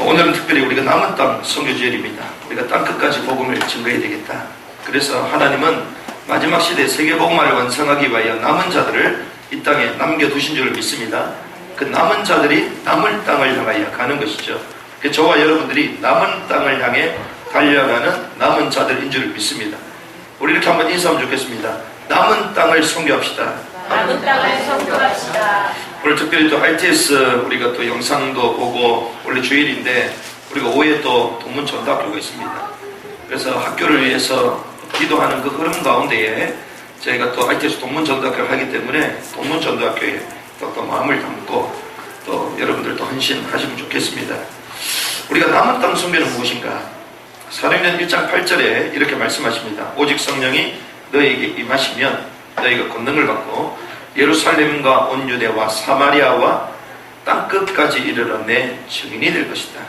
오늘은 특별히 우리가 남은 땅 선교주일입니다. 우리가 땅끝까지 복음을 증거해야 되겠다. 그래서 하나님은 마지막 시대에 세계복음화를 완성하기 위하여 남은 자들을 이 땅에 남겨두신 줄 믿습니다. 그 남은 자들이 남을 땅을 향하여 가는 것이죠. 저와 여러분들이 남은 땅을 향해 달려가는 남은 자들인 줄 믿습니다. 우리 이렇게 한번 인사하면 좋겠습니다. 남은 땅을 선교합시다. 남은 땅을 선교합시다. 오늘 특별히 또 RTS 우리가 또 영상도 보고 원래 주일인데 우리가 5회 또 동문전도학교가 있습니다. 그래서 학교를 위해서 기도하는 그 흐름 가운데에 저희가 또 RTS 동문전도학교를 하기 때문에 동문전도학교에 또 마음을 담고 또 여러분들도 헌신하시면 좋겠습니다. 우리가 남은 땅 선교는 무엇인가? 사도행전 1장 8절에 이렇게 말씀하십니다. 오직 성령이 너희에게 임하시면 너희가 권능을 받고 예루살렘과 온 유대와 사마리아와 땅끝까지 이르러 내 증인이 될 것이다.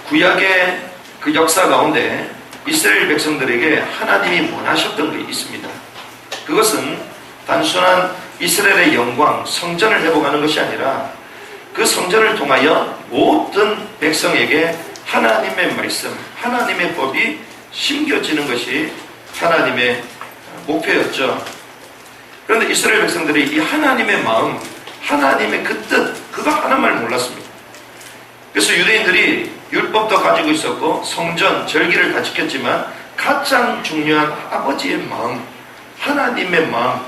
구약의 그 역사 가운데 이스라엘 백성들에게 하나님이 원하셨던 게 있습니다. 그것은 단순한 이스라엘의 영광, 성전을 회복하는 것이 아니라 그 성전을 통하여 모든 백성에게 하나님의 말씀, 하나님의 법이 심겨지는 것이 하나님의 목표였죠. 그런데 이스라엘 백성들이 이 하나님의 마음, 하나님의 그 뜻, 그거 하나만을 몰랐습니다. 그래서 유대인들이 율법도 가지고 있었고 성전, 절기를 다 지켰지만 가장 중요한 아버지의 마음, 하나님의 마음,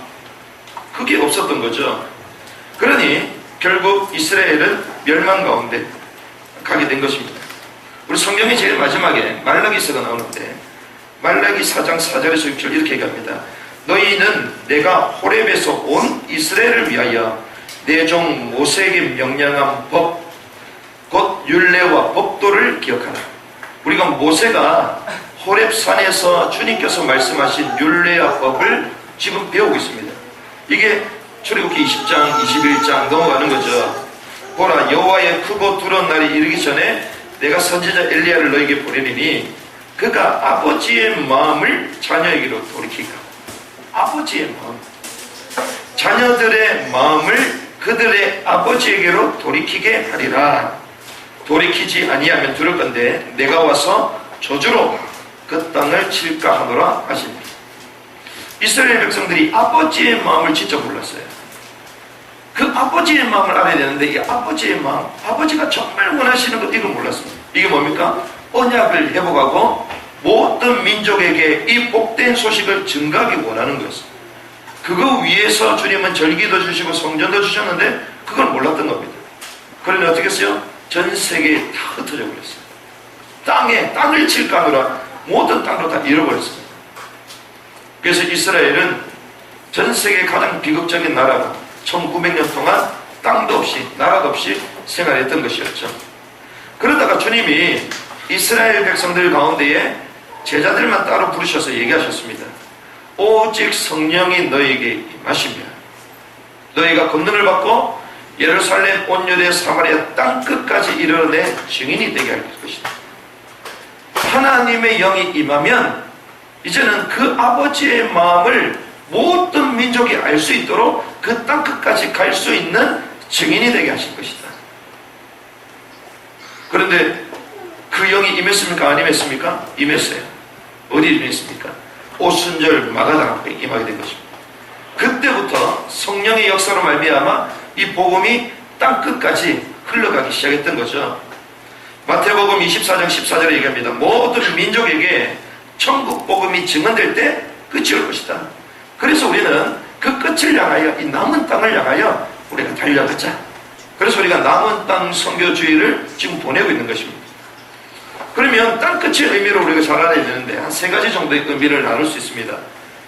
그게 없었던 거죠. 그러니 결국 이스라엘은 멸망 가운데 가게 된 것입니다. 우리 성경의 제일 마지막에 말라기서가 나오는데 말라기 4장 4절에서 6절 이렇게 얘기합니다. 너희는 내가 호렙에서 온 이스라엘을 위하여 내 종 모세에게 명령한 법, 곧 율례와 법도를 기억하라. 우리가 모세가 호렙산에서 주님께서 말씀하신 율례와 법을 지금 배우고 있습니다. 이게 출애굽기 20장, 21장 넘어가는 거죠. 보라, 여호와의 크고 두려운 날이 이르기 전에 내가 선지자 엘리야를 너에게 보내리니 그가 아버지의 마음을 자녀에게로 돌이키라. 아버지의 마음, 자녀들의 마음을 그들의 아버지에게로 돌이키게 하리라. 돌이키지 아니하면 들을 건데 내가 와서 저주로 그 땅을 칠까 하노라 하시니. 이스라엘 백성들이 아버지의 마음을 진짜 몰랐어요. 그 아버지의 마음을 알아야 되는데 이 아버지의 마음, 아버지가 정말 원하시는 것 이걸 몰랐습니다. 이게 뭡니까? 언약을 회복하고 모든 민족에게 이 복된 소식을 증가하기 원하는 것입니다. 그거 위해서 주님은 절기도 주시고 성전도 주셨는데 그걸 몰랐던 겁니다. 그러니 어떻게 했어요? 전 세계에 다 흩어져 버렸어요. 땅을 칠까 하느라 모든 땅도 다 잃어버렸습니다. 그래서 이스라엘은 전 세계 가장 비극적인 나라로 1900년 동안 땅도 없이 나라도 없이 생활했던 것이었죠. 그러다가 주님이 이스라엘 백성들 가운데에 제자들만 따로 부르셔서 얘기하셨습니다. 오직 성령이 너희에게 임하시면 너희가 권능을 받고 예루살렘, 온 유대, 사마리아 땅끝까지 이르러내 증인이 되게 할 것이다. 하나님의 영이 임하면 이제는 그 아버지의 마음을 모든 민족이 알 수 있도록 그 땅끝까지 갈 수 있는 증인이 되게 하실 것이다. 그런데 그 영이 임했습니까? 안 임했습니까? 임했어요. 어디 임했습니까? 오순절 마가다락에 임하게 된 것입니다. 그때부터 성령의 역사로 말미암아 이 복음이 땅끝까지 흘러가기 시작했던 거죠. 마태복음 24장 14절에 얘기합니다. 모든 민족에게 천국 복음이 증언될 때 끝이 올 것이다. 그래서 우리는 그 끝을 향하여 이 남은 땅을 향하여 우리가 달려가자. 그래서 우리가 남은 땅 선교주의를 지금 보내고 있는 것입니다. 그러면 땅끝의 의미를 우리가 잘 알아야 되는데 한 3가지 정도의 의미를 나눌 수 있습니다.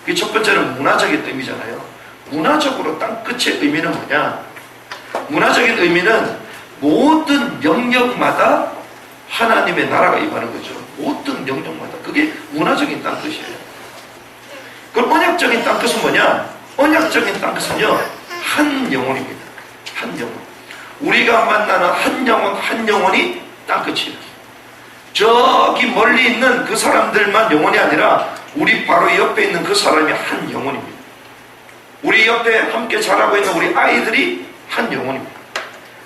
그 첫 번째는 문화적인 의미잖아요. 문화적으로 땅끝의 의미는 뭐냐? 문화적인 의미는 모든 영역마다 하나님의 나라가 임하는 거죠. 모든 영역마다. 그게 문화적인 땅끝이에요. 그럼 언약적인 땅끝은 뭐냐? 언약적인 땅끝은요, 한 영혼입니다. 한 영혼. 우리가 만나는 한 영혼, 한 영혼이 땅끝이에요. 저기 멀리 있는 그 사람들만 영혼이 아니라 우리 바로 옆에 있는 그 사람이 한 영혼입니다. 우리 옆에 함께 자라고 있는 우리 아이들이 한 영혼입니다.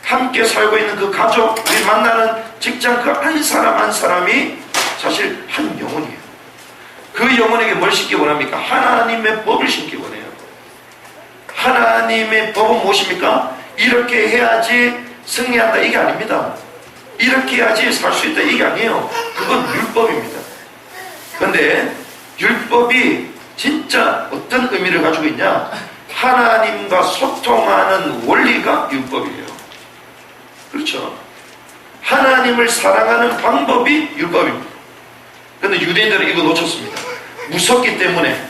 함께 살고 있는 그 가족, 우리 만나는 직장 그 한 사람 한 사람이 사실 한 영혼이에요. 그 영혼에게 뭘 신기 원합니까? 하나님의 법을 신기 원해요. 하나님의 법은 무엇입니까? 이렇게 해야지 승리한다, 이게 아닙니다. 이렇게 해야지 살 수 있다, 이게 아니에요. 그건 율법입니다. 그런데 율법이 진짜 어떤 의미를 가지고 있냐? 하나님과 소통하는 원리가 율법이에요. 그렇죠? 하나님을 사랑하는 방법이 율법입니다. 그런데 유대인들은 이거 놓쳤습니다. 무섭기 때문에,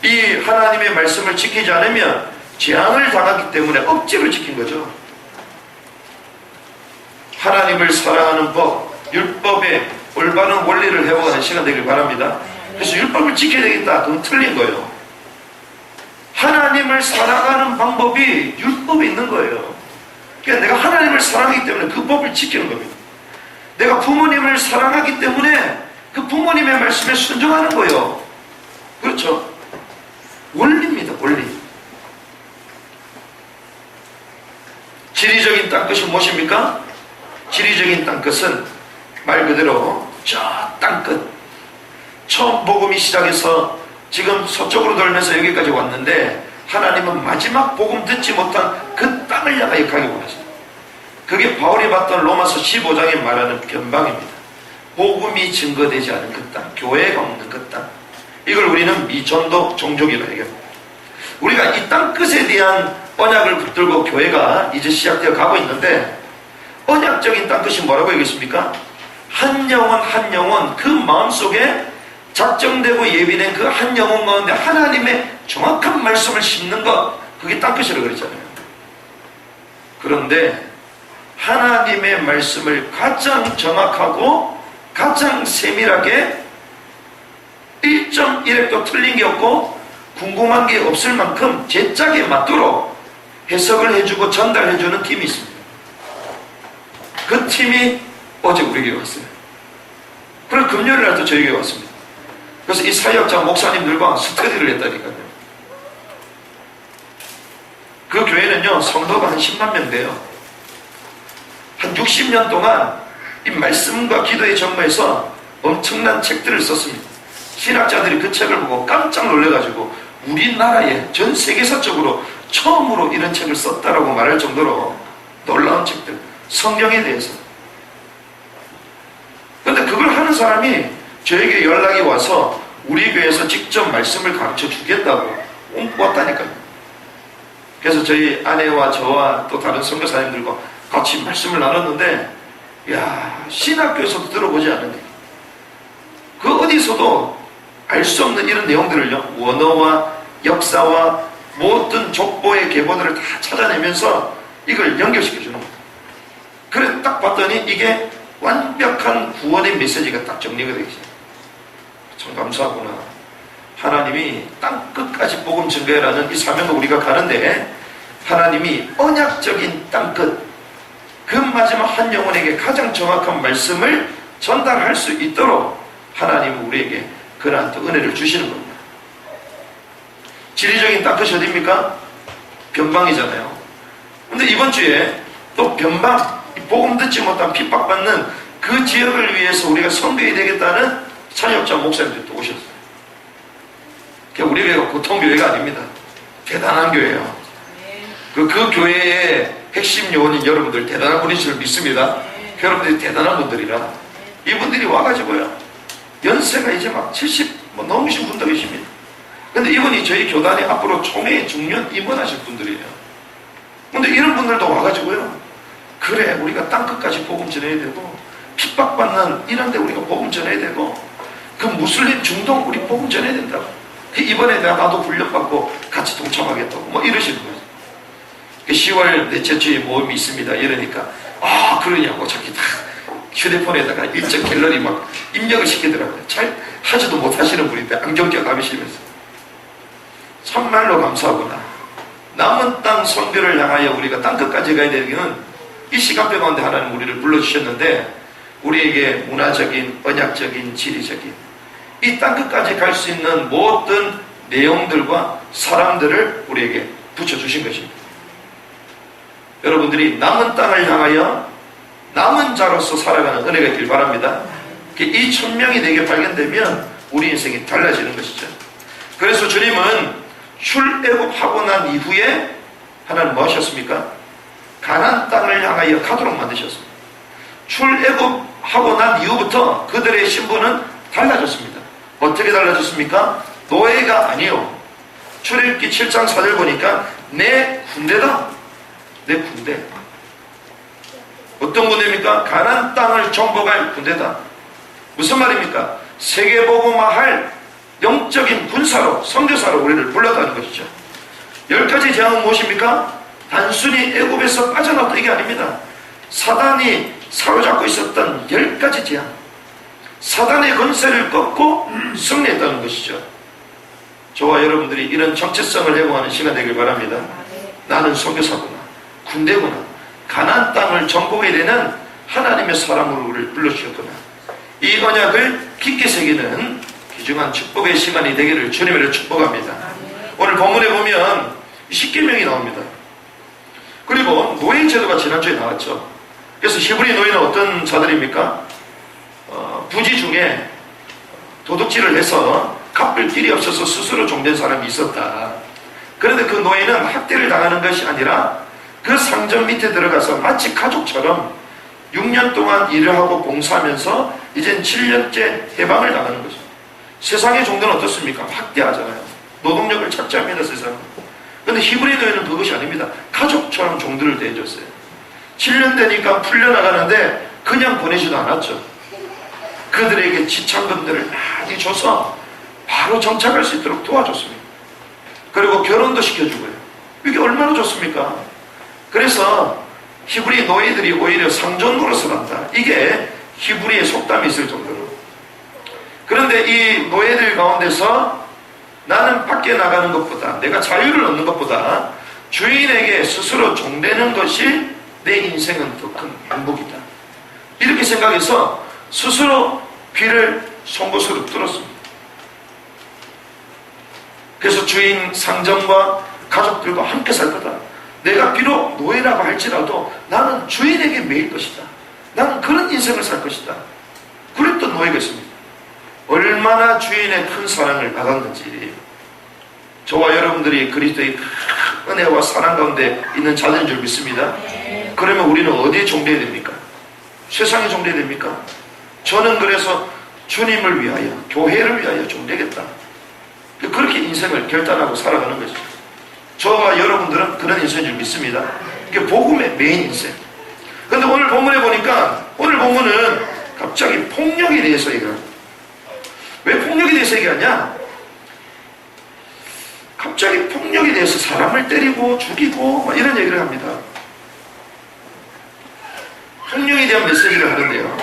이 하나님의 말씀을 지키지 않으면 재앙을 당하기 때문에 억지로 지킨 거죠. 하나님을 사랑하는 법, 율법의 올바른 원리를 회복하는 시간 되길 바랍니다. 그래서 율법을 지켜야 되겠다, 그건 틀린 거예요. 하나님을 사랑하는 방법이 율법에 있는 거예요. 그러니까 내가 하나님을 사랑하기 때문에 그 법을 지키는 겁니다. 내가 부모님을 사랑하기 때문에 그 부모님의 말씀에 순종하는 거예요. 그렇죠? 원리입니다, 원리. 지리적인 땅끝이 무엇입니까? 지리적인 땅끝은 말 그대로 저 땅끝, 처음 복음이 시작해서 지금 서쪽으로 돌면서 여기까지 왔는데, 하나님은 마지막 복음 듣지 못한 그 땅을 향하여 가기 원하십니다. 그게 바울이 봤던 로마서 15장에 말하는 변방입니다. 복음이 증거되지 않은 그 땅, 교회가 없는 그 땅, 이걸 우리는 미전도 종족이라고 얘기합니다. 우리가 이 땅끝에 대한 언약을 붙들고 교회가 이제 시작되어 가고 있는데, 언약적인 땅끝이 뭐라고 얘기했습니까? 한 영혼 한 영혼, 그 마음속에 작정되고 예비된 그 한 영혼 가운데 하나님의 정확한 말씀을 심는 것, 그게 땅끝이라고 그랬잖아요. 그런데 하나님의 말씀을 가장 정확하고 가장 세밀하게 1.1획도 틀린 게 없고 궁금한 게 없을 만큼 제 짝에 맞도록 해석을 해주고 전달해주는 팀이 있습니다. 그 팀이 어제 우리에게 왔어요. 그리고 금요일 날도 저에게 왔습니다. 그래서 이 사역자 목사님들과 스터디를 했다니까요. 그 교회는요, 성도가 한 10만 명 돼요. 한 60년 동안 이 말씀과 기도에 전무해서 엄청난 책들을 썼습니다. 신학자들이 그 책을 보고 깜짝 놀래가지고 우리나라에 전 세계사적으로 처음으로 이런 책을 썼다라고 말할 정도로 놀라운 책들, 성경에 대해서. 그런데 그걸 하는 사람이 저에게 연락이 와서 우리 교회에서 직접 말씀을 가르쳐 주겠다고 왔다니까요. 그래서 저희 아내와 저와 또 다른 선교사님들과 같이 말씀을 나눴는데, 야, 신학교에서도 들어보지 않는데, 그 어디서도 알 수 없는 이런 내용들을요, 원어와 역사와 모든 족보의 계보들을 다 찾아내면서 이걸 연결시켜 주는 겁니다. 그래 딱 봤더니 이게 완벽한 구원의 메시지가 딱 정리가 되어 있어요. 참 감사하구나. 하나님이 땅끝까지 복음 증거해라는 이 사명을 우리가 가는데, 하나님이 언약적인 땅끝, 그 마지막 한 영혼에게 가장 정확한 말씀을 전달할 수 있도록 하나님은 우리에게 그러한 또 은혜를 주시는 겁니다. 지리적인 땅끝이 어디입니까? 변방이잖아요. 근데 이번 주에 또 변방, 복음 듣지 못한 핍박받는 그 지역을 위해서 우리가 선교해야 되겠다는 사역자 목사님들이 또 오셨어요. 우리 교회가 보통 교회가 아닙니다. 대단한 교회예요. 그 교회의 핵심 요원인 여러분들 대단한 분인 줄 믿습니다. 여러분들이 대단한 분들이라 이분들이 와가지고요, 연세가 이제 막 70 넘으신 분도 계십니다. 근데 이분이 저희 교단에 앞으로 총회 중년 임원하실 분들이에요. 근데 이런 분들도 와가지고요, 그래 우리가 땅끝까지 복음 전해야 되고, 핍박받는 이런 데 우리가 복음 전해야 되고, 그 무슬림 중동 우리 복음 전해야 된다고, 이번에 나도 훈련받고 같이 동참하겠다고 뭐 이러시는 거예요. 10월 넷째 주에 모임이 있습니다 이러니까, 아 그러냐고 자기 다 휴대폰에다가 일정 갤러리 막 입력을 시키더라고요. 잘 하지도 못하시는 분인데 안경 껴 다니시면서. 참말로 감사하구나. 남은 땅 선교를 향하여 우리가 땅끝까지 가야 되기는 이 시간표 가운데 하나님 우리를 불러주셨는데, 우리에게 문화적인, 언약적인, 지리적인 이 땅끝까지 갈 수 있는 모든 내용들과 사람들을 우리에게 붙여주신 것입니다. 여러분들이 남은 땅을 향하여 남은 자로서 살아가는 은혜가 있길 바랍니다. 이 천명이 내게 발견되면 우리 인생이 달라지는 것이죠. 그래서 주님은 출애굽하고 난 이후에 하나님 뭐 하셨습니까? 가나안 땅을 향하여 가도록 만드셨습니다. 출애굽하고 난 이후부터 그들의 신분은 달라졌습니다. 어떻게 달라졌습니까? 노예가 아니요. 출애굽기 7장 4절 보니까 내 군대다. 내 군대. 어떤 군대입니까? 가나안 땅을 정복할 군대다. 무슨 말입니까? 세계복음화할 영적인 군사로, 선교사로 우리를 불렀다는 것이죠. 10가지 재앙은 무엇입니까? 단순히 애굽에서 빠져나왔다 이게 아닙니다. 사단이 사로잡고 있었던 10가지 재앙, 사단의 권세를 꺾고 승리했다는 것이죠. 저와 여러분들이 이런 정체성을 회복하는 시간 되길 바랍니다. 나는 선교사구나, 군대구나, 가나안 땅을 정복해야 되는 하나님의 사람으로 우리를 불러주셨구나. 이 언약을 깊게 새기는 귀중한 축복의 시간이 되기를 주님으로 축복합니다. 오늘 본문에 보면 십계명이 나옵니다. 그리고 노예 제도가 지난주에 나왔죠. 그래서 히브리 노예는 어떤 자들입니까? 부지 중에 도둑질을 해서 갚을 길이 없어서 스스로 종된 사람이 있었다. 그런데 그 노예는 학대를 당하는 것이 아니라 그 상점 밑에 들어가서 마치 가족처럼 6년 동안 일을 하고 봉사하면서 이젠 7년째 해방을 당하는 거죠. 세상의 종교는 어떻습니까? 학대하잖아요. 노동력을 착취합니다, 세상은. 그런데 히브리 노예는 그것이 아닙니다. 가족처럼 종들을 대해줬어요. 7년 되니까 풀려나가는데 그냥 보내지도 않았죠. 그들에게 지참금들을 많이 줘서 바로 정착할 수 있도록 도와줬습니다. 그리고 결혼도 시켜주고요. 이게 얼마나 좋습니까? 그래서 히브리 노예들이 오히려 상전 노릇을 한다. 이게 히브리의 속담이 있을 정도로. 그런데 이 노예들 가운데서 나는 밖에 나가는 것보다, 내가 자유를 얻는 것보다 주인에게 스스로 종되는 것이 내 인생은 더 큰 행복이다. 이렇게 생각해서 스스로 귀를 송곳으로 뚫었습니다. 그래서 주인 상점과 가족들과 함께 살 거다. 내가 비록 노예라고 할지라도 나는 주인에게 매일 것이다. 나는 그런 인생을 살 것이다. 그랬던 노예가 있습니다. 얼마나 주인의 큰 사랑을 받았는지, 저와 여러분들이 그리스도의 큰 은혜와 사랑 가운데 있는 자들인 줄 믿습니다. 그러면 우리는 어디에 종되어야 됩니까? 세상에 종되어야 됩니까? 저는 그래서 주님을 위하여, 교회를 위하여 종되겠다. 그렇게 인생을 결단하고 살아가는 것이죠. 저와 여러분들은 그런 인생인 줄 믿습니다. 이게 복음의 메인 인생. 그런데 오늘 본문에 보니까, 오늘 본문은 갑자기 폭력에 대해서 얘기합니다. 왜 폭력에 대해서 얘기하냐? 갑자기 폭력에 대해서 사람을 때리고 죽이고 이런 얘기를 합니다. 폭력에 대한 메시지를 하는데요.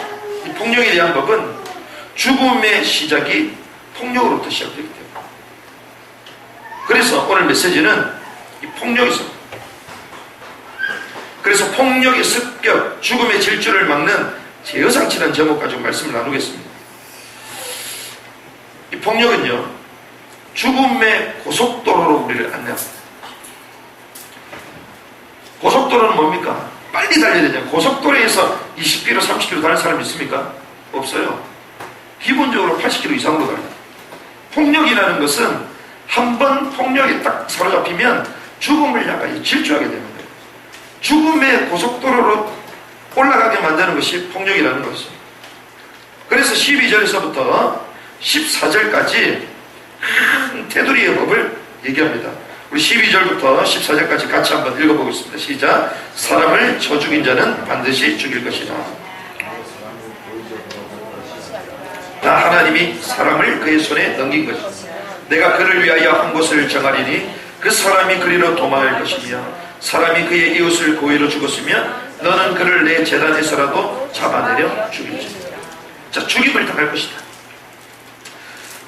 이 폭력에 대한 법은 죽음의 시작이 폭력으로부터 시작되기 때문에. 그래서 오늘 메시지는 이 폭력에서, 그래서 폭력의 습격, 죽음의 질주를 막는 제어장치라는 제목 가지고 말씀을 나누겠습니다. 이 폭력은요, 죽음의 고속도로로 우리를 안내합니다. 고속도로는 뭡니까? 빨리 달려야 되잖아요. 고속도로에서 20km, 30km 다니는 사람이 있습니까? 없어요. 기본적으로 80km 이상으로 달려요. 폭력이라는 것은 한 번 폭력이 딱 사로잡히면 죽음을 향하여 질주하게 되는 거예요. 죽음의 고속도로로 올라가게 만드는 것이 폭력이라는 것이죠. 그래서 12절에서부터 14절까지 테두리의 법을 얘기합니다. 우리 12절부터 14절까지 같이 한번 읽어보겠습니다. 시작. 사람을 쳐 죽인 자는 반드시 죽일 것이다. 나 하나님이 사람을 그의 손에 넘긴 것이다. 내가 그를 위하여 한 곳을 정하리니 그 사람이 그리로 도망할 것이며 사람이 그의 이웃을 고의로 죽었으면 너는 그를 내 재단에서라도 잡아내려 죽일지. 자, 죽임을 당할 것이다.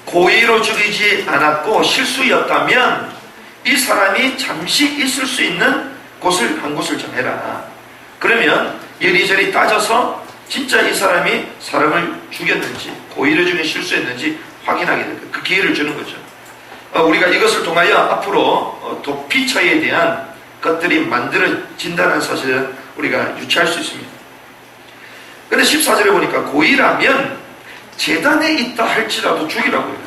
고의로 죽이지 않았고 실수였다면 이 사람이 잠시 있을 수 있는 곳을 한 곳을 정해라. 그러면 이리저리 따져서 진짜 이 사람이 사람을 죽였는지 고의로 죽인 실수했는지 확인하게 될 거예요. 그 기회를 주는 거죠. 우리가 이것을 통하여 앞으로 도피처에 대한 것들이 만들어진다는 사실을 우리가 유추할 수 있습니다. 그런데 14절에 보니까 고의라면 제단에 있다 할지라도 죽이라고 해요.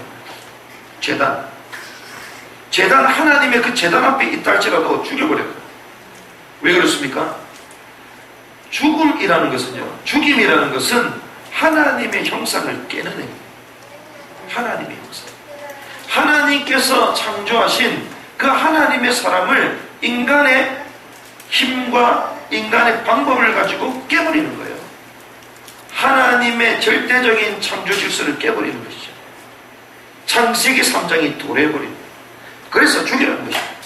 제단 하나님의 그 제단 앞에 있다 할지라도 죽여버려요. 왜 그렇습니까? 죽음이라는 것은요, 죽임이라는 것은 하나님의 형상을 깨는 행위. 하나님의 형상. 하나님께서 창조하신 그 하나님의 사람을 인간의 힘과 인간의 방법을 가지고 깨버리는 거예요. 하나님의 절대적인 창조 질서를 깨버리는 것이죠. 창세기 3장이 도래해버리는 거예요. 그래서 죽이라는 것입니다.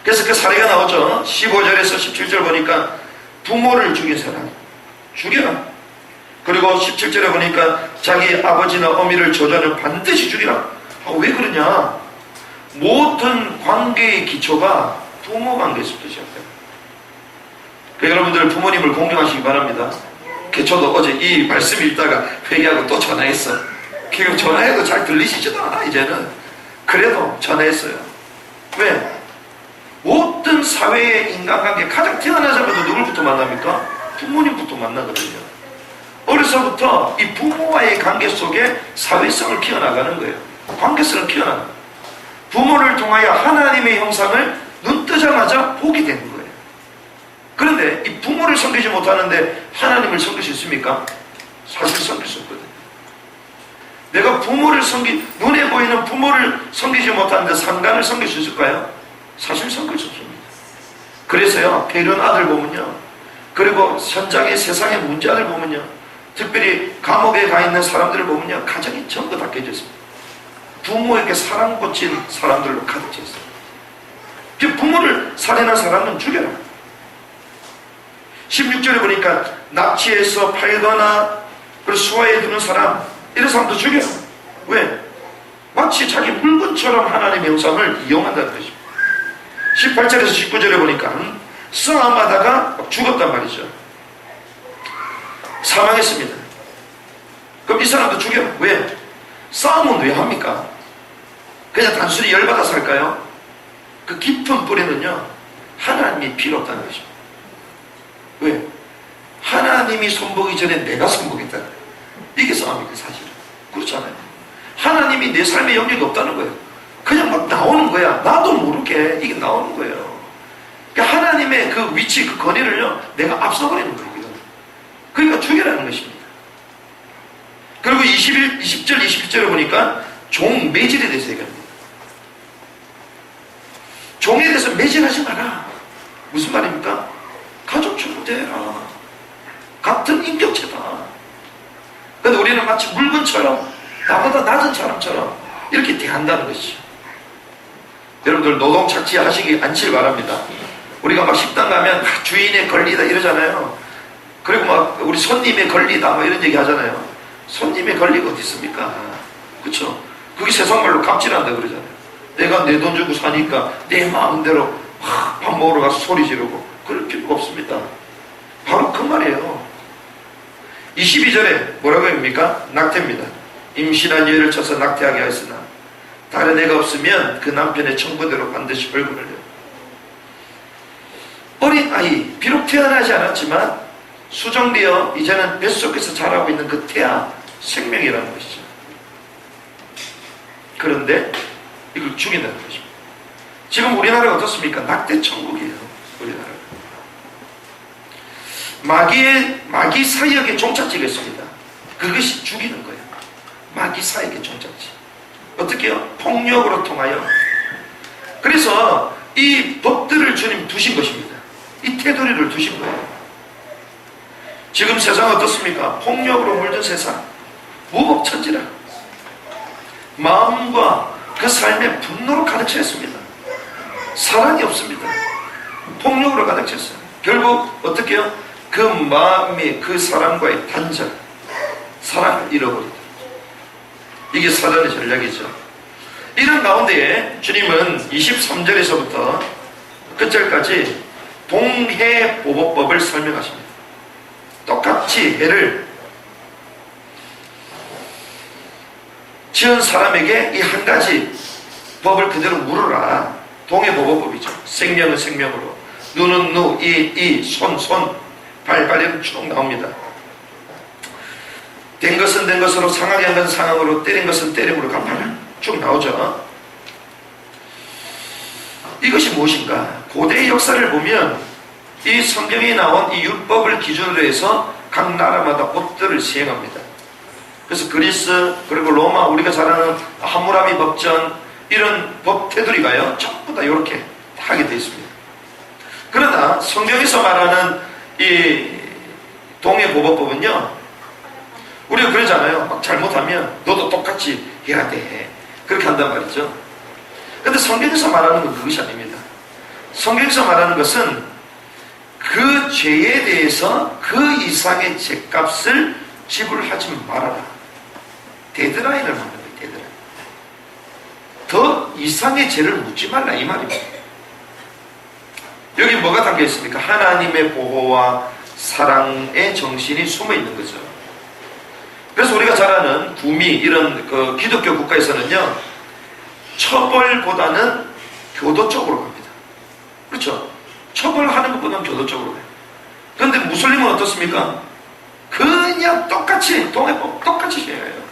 그래서 그 사례가 나오죠. 15절에서 17절 보니까 부모를 죽인 사람 죽여라. 그리고 17절에 보니까 자기 아버지나 어미를 저주하는 반드시 죽이라. 왜 그러냐? 모든 관계의 기초가 부모 관계에서부터 시작돼요. 여러분들 부모님을 공경하시기 바랍니다. 저도 어제 이 말씀 읽다가 회개하고 또 전화했어. 지금 전화해도 잘 들리시지도 않아 이제는. 그래도 전화했어요. 왜? 모든 사회의 인간관계 가장 태어나자마자 누굴부터 만납니까? 부모님부터 만나거든요. 어려서부터 이 부모와의 관계 속에 사회성을 키워나가는 거예요. 관계성을 키워나가는 거예요. 부모를 통하여 하나님의 형상을 눈 뜨자마자 보게 되는 거예요. 그런데 이 부모를 섬기지 못하는데 하나님을 섬길 수 있습니까? 사실 섬길 수 없거든요. 내가 눈에 보이는 부모를 섬기지 못하는데 상간을 섬길 수 있을까요? 사실 섬길 수 없습니다. 그래서요, 이런 아들 보면요, 그리고 현장의 세상의 문제아들 보면요, 특별히 감옥에 가 있는 사람들을 보면요, 가정이 전부 다 깨져 있습니다. 부모에게 사랑 꽂힌 사람들로 가득 차 있어요. 부모를 살인한 사람은 죽여라. 16절에 보니까 납치해서 팔거나 수하에 두는 사람, 이런 사람도 죽여라. 왜? 마치 자기 물건처럼 하나님의 형상을 이용한다는 것입니다. 18절에서 19절에 보니까 싸움하다가 죽었단 말이죠. 사망했습니다. 그럼 이 사람도 죽여라. 왜? 싸움은 왜 합니까? 그냥 단순히 열받아서 할까요? 그 깊은 뿌리는요, 하나님이 필요 없다는 것입니다. 왜? 하나님이 손보기 전에 내가 손보겠다. 이게 싸움이에요, 사실은. 그렇잖아요. 하나님이 내 삶에 영역이 없다는 거예요. 그냥 막 나오는 거야. 나도 모르게 이게 나오는 거예요. 그러니까 하나님의 그 위치, 그 권위를요, 내가 앞서버리는 거예요. 그러니까 죽여라는 것입니다. 그리고 20절, 21절에 보니까 종 매질에 대해서 얘기합니다. 종에 대해서 매질하지 마라. 무슨 말입니까? 가족처럼 대해라. 같은 인격체다. 그런데 우리는 마치 물건처럼, 나보다 낮은 사람처럼 이렇게 대한다는 것이죠. 여러분들 노동 착취하시기 않길 바랍니다. 우리가 막 식당 가면 주인의 권리다 이러잖아요. 그리고 막 우리 손님의 권리다 뭐 이런 얘기 하잖아요. 손님의 권리가 어디 있습니까? 그렇죠? 그게 세상 말로 갑질한다 그러잖아요. 내가 내 돈 주고 사니까 내 마음대로 밥 먹으러 가서 소리 지르고 그럴 필요가 없습니다. 바로 그 말이에요. 22절에 뭐라고 합니까? 낙태입니다. 임신한 여인을 쳐서 낙태하게 하였으나 다른 애가 없으면 그 남편의 청구대로 반드시 벌금을 내요. 어린 아이, 비록 태어나지 않았지만 수정되어 이제는 뱃속에서 자라고 있는 그 태아, 생명이라는 것이죠. 그런데 이걸 죽인다는 것입니다. 지금 우리나라가 어떻습니까? 낙태 천국이에요. 우리나라가. 마귀 사역의 종착지가 있습니다. 그것이 죽이는 거예요. 마귀 사역의 종착지. 어떻게 해요? 폭력으로 통하여. 그래서 이 법들을 주님 두신 것입니다. 이 테두리를 두신 거예요. 지금 세상 어떻습니까? 폭력으로 물든 세상. 무법천지라. 마음과 그 삶의 분노로 가득 차 있습니다. 사랑이 없습니다. 폭력으로 가득 차 있어요. 결국 어떻게 해요? 그 마음이 그 사람과의 단절, 사랑을 잃어버린다. 이게 사단의 전략이죠. 이런 가운데에 주님은 23절에서부터 끝절까지 동해보복법을 설명하십니다. 똑같이 해를 지은 사람에게 이 한 가지 법을 그대로 물어라. 동해보복법이죠. 생명은 생명으로, 눈은 눈, 이, 손, 발발이는 쭉 나옵니다. 된 것은 된 것으로, 상하게 한 것은 상함으로, 때린 것은 때림으로 갚아라. 쭉 나오죠. 이것이 무엇인가? 고대의 역사를 보면 이 성경에 나온 이 율법을 기준으로 해서 각 나라마다 법들을 시행합니다. 그래서 그리스, 그리고 로마, 우리가 잘 아는 함무라비 법전, 이런 법 테두리가요, 전부 다 이렇게 하게 되어 있습니다. 그러나 성경에서 말하는 이 동해보법법은요, 우리가 그러잖아요. 막 잘못하면 너도 똑같이 해야 돼. 그렇게 한단 말이죠. 근데 성경에서 말하는 건 그것이 아닙니다. 성경에서 말하는 것은 그 죄에 대해서 그 이상의 죄값을 지불하지 말아라. 데드라인을 만든 거예요. 데드라인. 더 이상의 죄를 묻지 말라 이 말입니다. 여기 뭐가 담겨 있습니까? 하나님의 보호와 사랑의 정신이 숨어 있는 거죠. 그래서 우리가 잘 아는 구미, 이런 그 기독교 국가에서는요, 처벌보다는 교도 쪽으로 갑니다. 그렇죠? 처벌하는 것보다는 교도 쪽으로 가요. 그런데 무슬림은 어떻습니까? 그냥 똑같이, 동해법 똑같이 시행해요.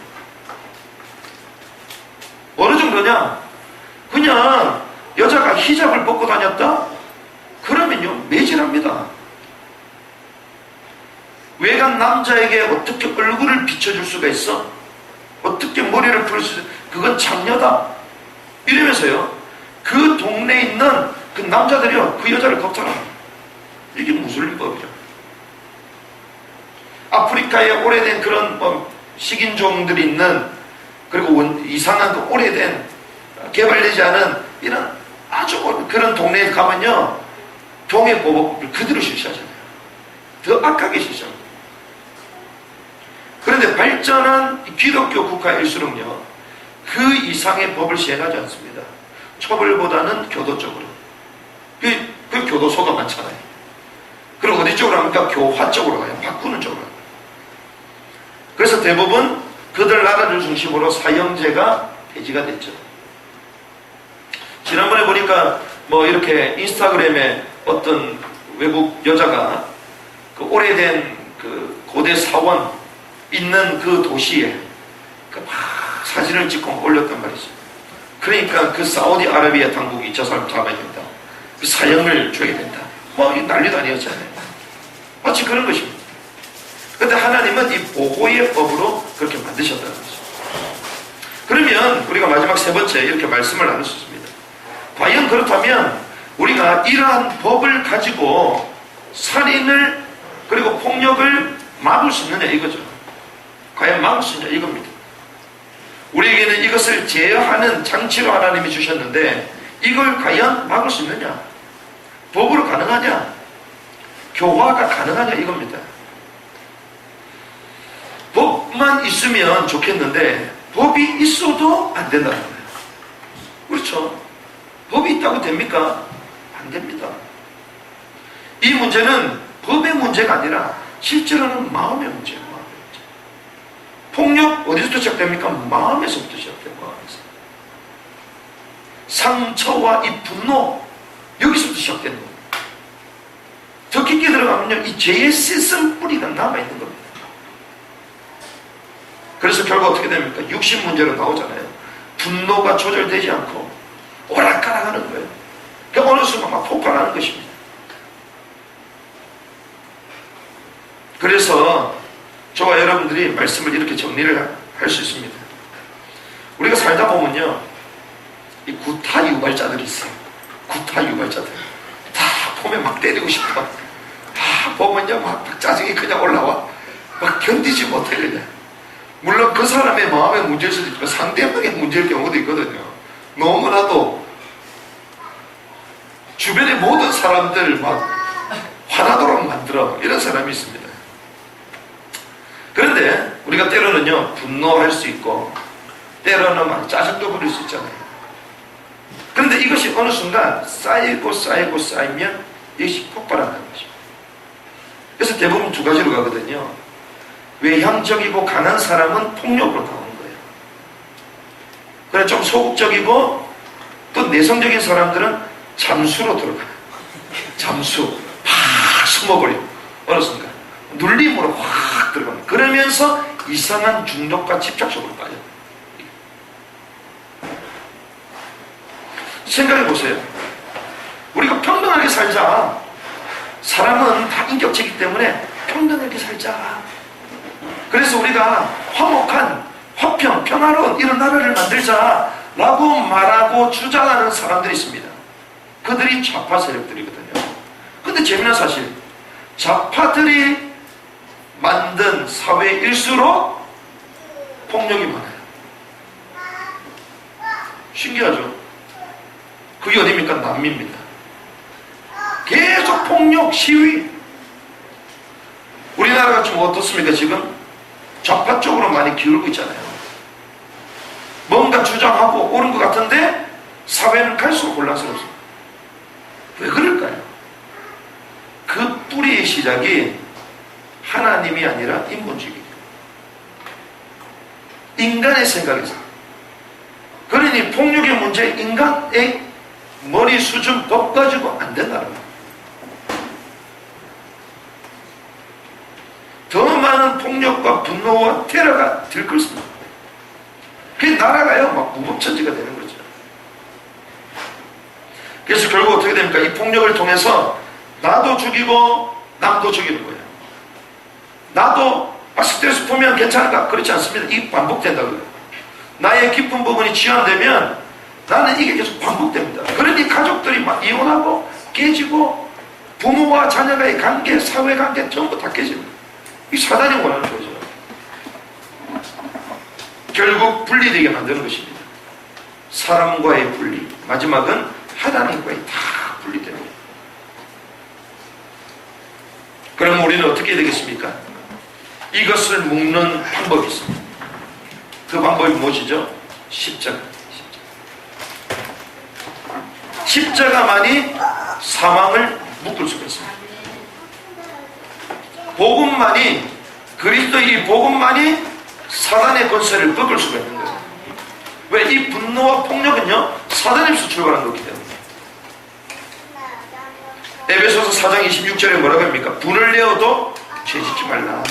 어느 정도냐? 그냥 여자가 히잡을 벗고 다녔다? 그러면요, 매질합니다. 외간 남자에게 어떻게 얼굴을 비춰줄 수가 있어? 어떻게 머리를 풀 수 있어? 그건 장녀다. 이러면서요, 그 동네에 있는 그 남자들이요, 그 여자를 겁탈합니다. 이게 무슬림법이죠. 아프리카에 오래된 그런 식인종들이 있는, 그리고 이상한 그 오래된 개발되지 않은 이런 아주 그런 동네에 가면요, 동해보법을 그대로 실시하잖아요. 더 악하게 실시합니다. 그런데 발전한 기독교 국가일수록요, 그 이상의 법을 시행하지 않습니다. 처벌보다는 교도적으로. 그 교도소가 많잖아요. 그럼 어디 쪽으로 합니까? 교화 쪽으로 가요. 바꾸는 쪽으로 가요. 그래서 대부분 그들 나라를 중심으로 사형제가 폐지가 됐죠. 지난번에 보니까 뭐 이렇게 인스타그램에 어떤 외국 여자가 그 오래된 그 고대 사원 있는 그 도시에 그 막 사진을 찍고 올렸단 말이죠. 그러니까 그 사우디아라비아 당국이 저 사람 잡아야 된다. 그 사형을 줘야 된다. 뭐 난리도 아니었잖아요. 마치 그런 것입니다. 그런데 하나님은 이 보호의 법으로 그렇게 만드셨다는 거죠. 그러면 우리가 마지막 세 번째 이렇게 말씀을 나눌 수 있습니다. 과연 그렇다면 우리가 이러한 법을 가지고 살인을 그리고 폭력을 막을 수 있느냐 이거죠. 과연 막을 수 있느냐 이겁니다. 우리에게는 이것을 제어하는 장치로 하나님이 주셨는데 이걸 과연 막을 수 있느냐? 법으로 가능하냐? 교화가 가능하냐 이겁니다. 법만 있으면 좋겠는데 법이 있어도 안 된다는 거예요. 그렇죠? 법이 있다고 됩니까? 안 됩니다. 이 문제는 법의 문제가 아니라 실제로는 마음의 문제예요. 마음의 문제. 폭력 어디서부터 시작됩니까? 마음에서부터 시작돼요. 마음에서. 상처와 이 분노 여기서부터 시작되는 겁니다. 더 깊게 들어가면요, 이 죄의 씻은 뿌리가 남아있는 겁니다. 그래서 결국 어떻게 됩니까? 육신 문제로 나오잖아요. 분노가 조절되지 않고 오락가락하는 거예요. 그러니까 어느 순간 막 폭발하는 것입니다. 그래서 저와 여러분들이 말씀을 이렇게 정리를 할 수 있습니다. 우리가 살다 보면요, 이 구타 유발자들이 있어요. 구타 유발자들. 다 보면 막 때리고 싶어. 다 보면요, 막 짜증이 그냥 올라와. 막 견디지 못해, 그냥. 물론 그 사람의 마음의 문제일 수도 있지만 상대방의 문제일 경우도 있거든요. 너무나도 주변의 모든 사람들 막 화나도록 만들어. 이런 사람이 있습니다. 그런데 우리가 때로는요, 분노할 수 있고 때로는 막 짜증도 부릴 수 있잖아요. 그런데 이것이 어느 순간 쌓이고 쌓이면 이것이 폭발한다는 것입니다. 그래서 대부분 두 가지로 가거든요. 외향적이고 강한 사람은 폭력으로 나오는 거예요. 그래 좀 소극적이고 또 내성적인 사람들은 잠수로 들어가요. 잠수 팍 숨어버리고 어느 순간 눌림으로 확 들어갑니다. 그러면서 이상한 중독과 집착 속으로 빠져요. 생각해 보세요. 우리가 평등하게 살자. 사람은 다 인격체이기 때문에 평등하게 살자. 그래서 우리가 화목한, 화평, 평화로운 이런 나라를 만들자라고 말하고 주장하는 사람들이 있습니다. 그들이 좌파 세력들이거든요. 근데 재미난 사실, 좌파들이 만든 사회일수록 폭력이 많아요. 신기하죠? 그게 어디입니까? 남미입니다. 계속 폭력, 시위. 우리나라가 좀 어떻습니까? 지금 좌파 쪽으로 많이 기울고 있잖아요. 뭔가 주장하고 옳은 것 같은데 사회는 갈수록 혼란스럽습니다. 왜 그럴까요? 그 뿌리의 시작이 하나님이 아니라 인본주의예요. 인간의 생각에서. 그러니 폭력의 문제, 인간의 머리 수준 법 가지고 안 된다는 거예요. 더 많은 폭력과 분노와 테러가 들끓습니다. 그 나라가요, 막 무법천지가 되는 거죠. 그래서 결국 어떻게 됩니까? 이 폭력을 통해서 나도 죽이고 남도 죽이는 거예요. 나도 스트레스 보면 괜찮을까? 그렇지 않습니다. 이게 반복된다고요. 나의 깊은 부분이 지연되면 나는 이게 계속 반복됩니다. 그러니 가족들이 막 이혼하고 깨지고 부모와 자녀가의 관계, 사회관계 전부 다 깨집니다. 이 사단이 원하는 거죠. 결국 분리되게 만드는 것입니다. 사람과의 분리, 마지막은 하나님과의 다 분리됩니다. 그럼 우리는 어떻게 해야 되겠습니까? 이것을 묶는 방법이 있습니다. 그 방법이 무엇이죠? 십자가. 십자가만이 사망을 묶을 수가 있습니다. 복음만이, 그리스도의 이 복음만이 사단의 권세를 꺾을 수가 있는 거예요. 왜? 이 분노와 폭력은요, 사단에서 출발한 거기 때문에. 에베소서 4장 26절에 뭐라고 합니까? 분을 내어도 죄짓지 말라.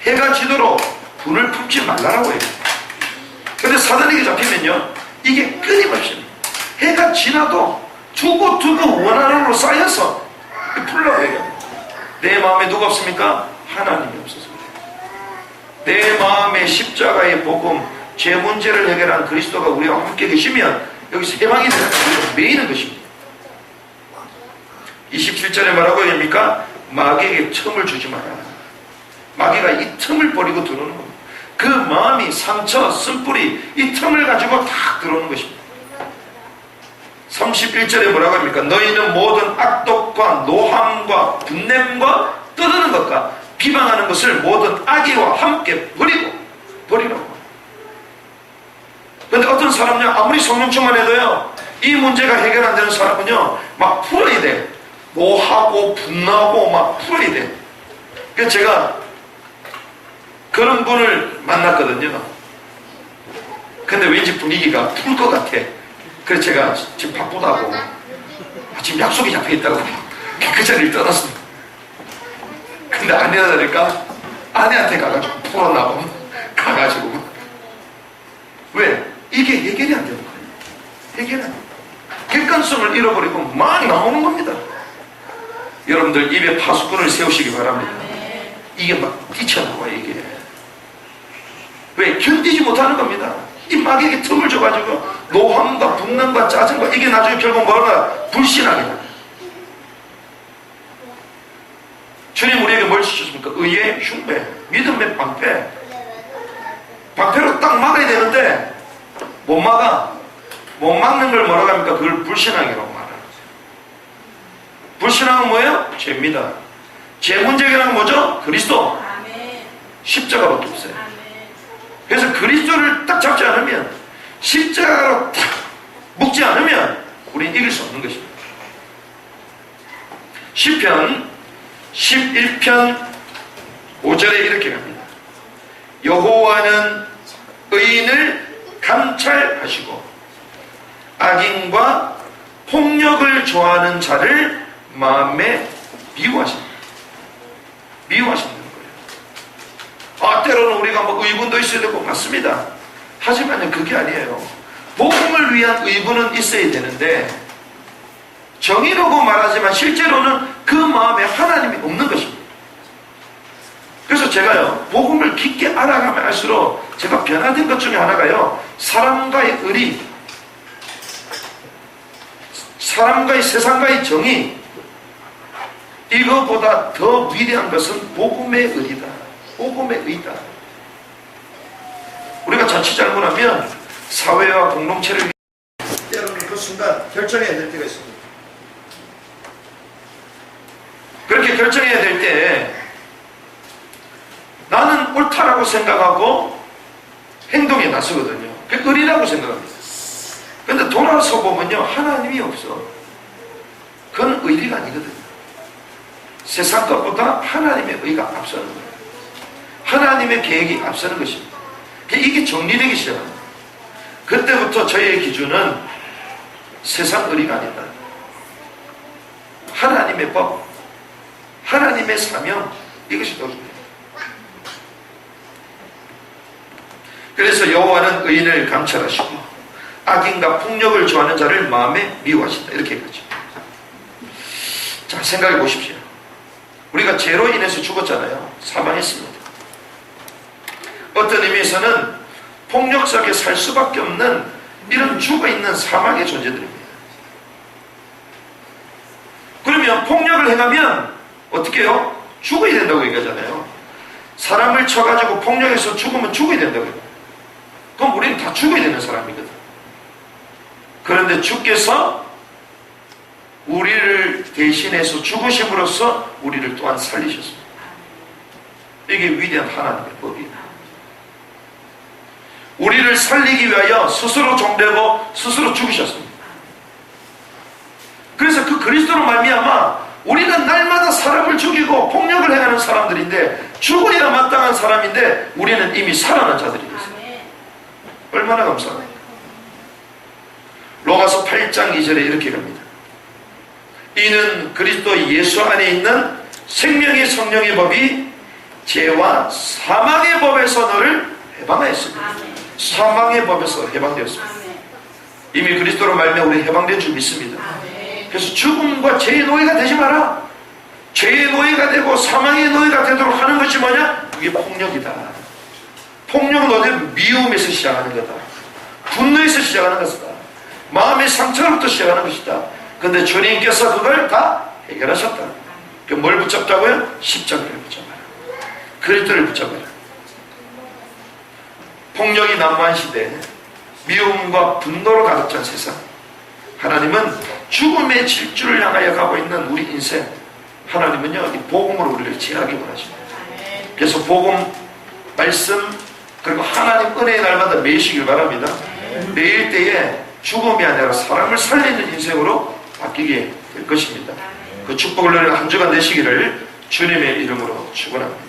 해가 지도록 분을 품지 말라라고 해요. 근데 사단에게 잡히면요, 이게 끊임없이 해가 지나도 두고두고 원한으로 쌓여서 풀라고 해요. 내 마음에 누가 없습니까? 하나님이 없어서 그래요. 내 마음에 십자가의 복음, 제 문제를 해결한 그리스도가 우리와 함께 계시면 여기서 해방이 되는 것이 메이는 것입니다. 27절에 뭐라고 합니까? 마귀에게 틈을 주지 마라. 마귀가 이 틈을 버리고 들어오는 겁니다. 그 마음이 상처, 쓴뿌리, 이 틈을 가지고 다 들어오는 것입니다. 31절에 뭐라고 합니까? 너희는 모든 악독과 노함과 분냄과 떠드는 것과 비방하는 것을 모든 악의와 함께 버리라고. 그런데 어떤 사람은요, 아무리 성령 충만해도요, 이 문제가 해결 안 되는 사람은요, 막 풀어야 돼. 노하고 분노하고 막 풀어야 돼. 그래서 제가 그런 분을 만났거든요. 근데 왠지 분위기가 풀 것 같아. 그래서 제가 지금 바쁘다고, 지금 약속이 잡혀있다고 그 자리를 떠났습니다. 근데 아내가 아내한테 가가지고 풀어나고 가가지고. 왜? 이게 해결이 안 되는 거예요. 해결이 안 돼요. 객관성을 잃어버리고 막 나오는 겁니다. 여러분들 입에 파수꾼을 세우시기 바랍니다. 이게 막 뛰쳐나와요, 이게. 왜? 견디지 못하는 겁니다. 이 마귀에게 틈을 줘가지고 노함과 분노과 짜증과 이게 나중에 결국 뭐가 불신하게 됩니다. 주님 우리에게 뭘 주셨습니까? 의의 흉배, 믿음의 방패. 방패로 딱 막아야 되는데 못 막아. 못 막는 걸 뭐라고 합니까? 그걸 불신앙이라고 말해요. 불신앙은 뭐예요? 죄입니다. 죄 문제는 뭐죠? 그리스도. 십자가밖에 없어요. 그래서 그리스도를 딱 잡지 않으면, 십자가로 딱 묶지 않으면 우리는 이길 수 없는 것입니다. 시편 11편 5절에 이렇게 갑니다. 여호와는 의인을 감찰하시고 악인과 폭력을 좋아하는 자를 마음에 미워하신다. 미워하신다는 거예요. 아, 때로는 우리가 뭐 의분도 있어야 되고 맞습니다. 하지만 그게 아니에요. 복음을 위한 의분은 있어야 되는데 정의라고 말하지만 실제로는 그 마음에 하나님이 없는 것입니다. 그래서 제가요, 복음을 깊게 알아가면 할수록 제가 변화된 것 중에 하나가요, 사람과의 의리, 사람과의 세상과의 정의, 이거보다 더 위대한 것은 복음의 의리다. 복음의 의다. 우리가 자칫 잘못하면 사회와 공동체를 위해 때로는 그 순간 결정해야 될 때가 있습니다. 그렇게 결정해야 될 때 나는 옳다라고 생각하고 행동에 나서거든요. 그게 의리라고 생각합니다. 그런데 돌아서 보면요, 하나님이 없어. 그건 의리가 아니거든요. 세상 것보다 하나님의 의가 앞서는 거예요. 하나님의 계획이 앞서는 것입니다. 이게 정리되기 시작합니다. 그때부터 저희의 기준은 세상 의리가 아니다. 하나님의 법, 하나님의 사명, 이것이 더 중요해요. 그래서 여호와는 의인을 감찰하시고 악인과 폭력을 좋아하는 자를 마음에 미워하신다. 이렇게 얘기하죠. 자, 생각해 보십시오. 우리가 죄로 인해서 죽었잖아요. 사망했습니다. 어떤 의미에서는 폭력 속에 살 수밖에 없는 이런 죽어있는 사망의 존재들입니다. 그러면 폭력을 행하면 어떻게 해요? 죽어야 된다고 얘기하잖아요. 사람을 쳐가지고 폭력해서 죽으면 죽어야 된다고요. 그럼 우리는 다 죽어야 되는 사람이거든. 그런데 주께서 우리를 대신해서 죽으심으로써 우리를 또한 살리셨습니다. 이게 위대한 하나님의 법이에요. 우리를 살리기 위하여 스스로 종되고 스스로 죽으셨습니다. 그래서 그 그리스도로 말미암아 우리는 날마다 사람을 죽이고 폭력을 행하는 사람들인데 죽어야 마땅한 사람인데 우리는 이미 살아난 자들이 됐어요. 얼마나 감사합니까? 로마서 8장 2절에 이렇게 갑니다. 이는 그리스도 예수 안에 있는 생명의 성령의 법이 죄와 사망의 법에서 너를 해방하였습니다. 사망의 법에서 해방되었습니다. 이미 그리스도로 말미암아 우리 해방된 줄 믿습니다. 그래서 죽음과 죄의 노예가 되지 마라. 죄의 노예가 되고 사망의 노예가 되도록 하는 것이 뭐냐? 그게 폭력이다. 폭력은 어디 미움에서 시작하는 거다. 분노에서 시작하는 것이다. 마음의 상처로부터 시작하는 것이다. 그런데 주님께서 그걸 다 해결하셨다. 뭘 붙잡자고요? 십자가를 붙잡아라. 그리스도를 붙잡아라. 폭력이 난무한 시대, 미움과 분노로 가득 찬 세상, 하나님은 죽음의 질주를 향하여 가고 있는 우리 인생, 하나님은요, 이 복음으로 우리를 지나기 원하십니다. 그래서 복음, 말씀, 그리고 하나님 은혜의 날마다 매이시길 바랍니다. 매일 때에 죽음이 아니라 사람을 살리는 인생으로 바뀌게 될 것입니다. 그 축복을 누리는 한 주간 되시기를 주님의 이름으로 축원합니다.